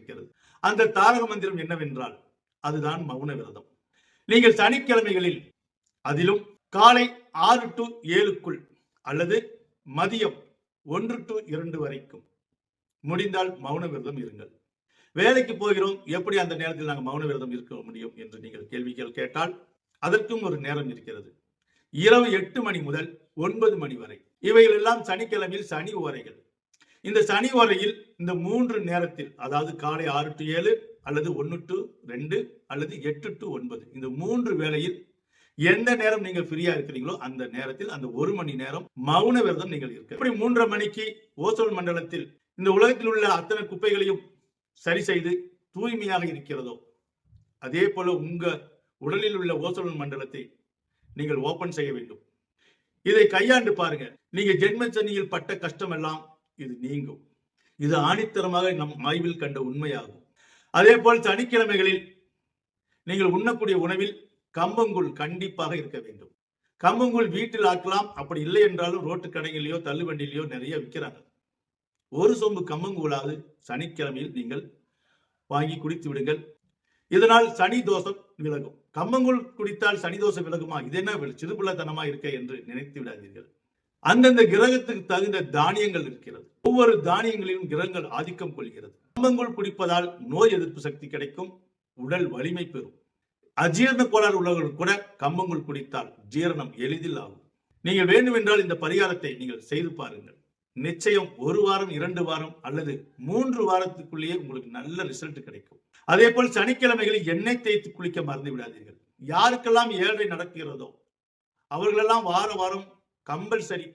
இருக்கிறது. அந்த தாரக மந்திரம் என்னவென்றால் அதுதான் மௌன விரதம். நீங்கள் சனிக்கிழமைகளில் அதிலும் காலை 6 to 7க்குள் அல்லது மதியம் 1 to 2 வரைக்கும் முடிந்தால் மௌன விரதம் இருங்கள். வேலைக்கு போகிறோம், எப்படி அந்த நேரத்தில் நாங்கள் மௌன விரதம் இருக்க முடியும் என்று நீங்கள் கேள்விகள் கேட்டால் அதற்கும் ஒரு நேரம் இருக்கிறது. இரவு 8 மணி முதல் 9 மணி வரை. இவைகள் எல்லாம் சனிக்கிழமையில் சனி ஓரைகள். இந்த சனி ஓரையில் இந்த 3 நேரத்தில், அதாவது காலை 6 to 7 அல்லது 1 to 2 அல்லது 8 to 9, இந்த 3 வேளையில் எந்த நேரம் நீங்கள் ஃப்ரீயா இருக்கிறீங்களோ அந்த நேரத்தில் அந்த 1 மணி நேரம் மௌன விரதம் நீங்கள் இருக்க. இப்படி 3:30 மணிக்கு ஓசோன் மண்டலத்தில் இந்த உலகத்தில் உள்ள அத்தனை குப்பைகளையும் சரி செய்து தூய்மையாக இருக்கிறதோ அதே போல உங்க உடலில் உள்ள ஓசோன் மண்டலத்தை நீங்கள் ஓபன் செய்ய வேண்டும். இதை கையாண்டு பாருங்க. நீங்க ஜென்ம சனியில் பட்ட கஷ்டம் எல்லாம் இது நீங்கும். இது ஆணித்தரமாக நம் ஆய்வில் கண்ட உண்மையாகும். அதே போல் சனிக்கிழமைகளில் நீங்கள் உண்ணக்கூடிய உணவில் கம்பங்கூழ் கண்டிப்பாக இருக்க வேண்டும். கம்பங்கூழ் வீட்டில் ஆக்கலாம், அப்படி இல்லை என்றாலும் ரோட்டு கடைகளிலோ தள்ளுவண்டியிலோ நிறைய விற்கிறாங்க. ஒரு சொம்பு கம்பங்கூழாவது சனிக்கிழமையில் நீங்கள் வாங்கி குடித்து விடுங்கள். இதனால் சனி தோஷம் விலகும். கம்பங்கூழ் குடித்தால் சனி தோஷம் விலகுமா? இது என்ன சிறுபிள்ளைத்தனமா இருக்க என்று நினைத்து விடாதீர்கள். அந்தந்த கிரகத்துக்கு தகுந்த தானியங்கள் இருக்கிறது. ஒவ்வொரு தானியங்களிலும் கிரகங்கள் ஆதிக்கம் கொள்கிறது. கம்பங்கூழ் குடிப்பதால் நோய் எதிர்ப்பு சக்தி கிடைக்கும், உடல் வலிமை பெறும். அஜீரண கோளாறு உள்ளவர்கள் கூட கம்பங்கூழ் குடித்தால் ஜீரணம் எளிதில் ஆகும். நீங்கள் வேண்டுமென்றால் இந்த பரிகாரத்தை நீங்கள் செய்து பாருங்கள். நிச்சயம் 1 வாரம் 2 வாரம் அல்லது 3 வாரத்துக்குள்ளேயே உங்களுக்கு நல்ல ரிசல்ட் கிடைக்கும். அதே போல் சனிக்கிழமைகளில் எண்ணெய் தேய்த்து குளிக்க மறந்து விடாதீர்கள். யாருக்கெல்லாம் 7 நடக்கிறதோ அவர்களெல்லாம் வாரம் கம்பல்சரி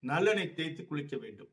நல்லெண்ணெய் தேய்த்து குளிக்க வேண்டும்.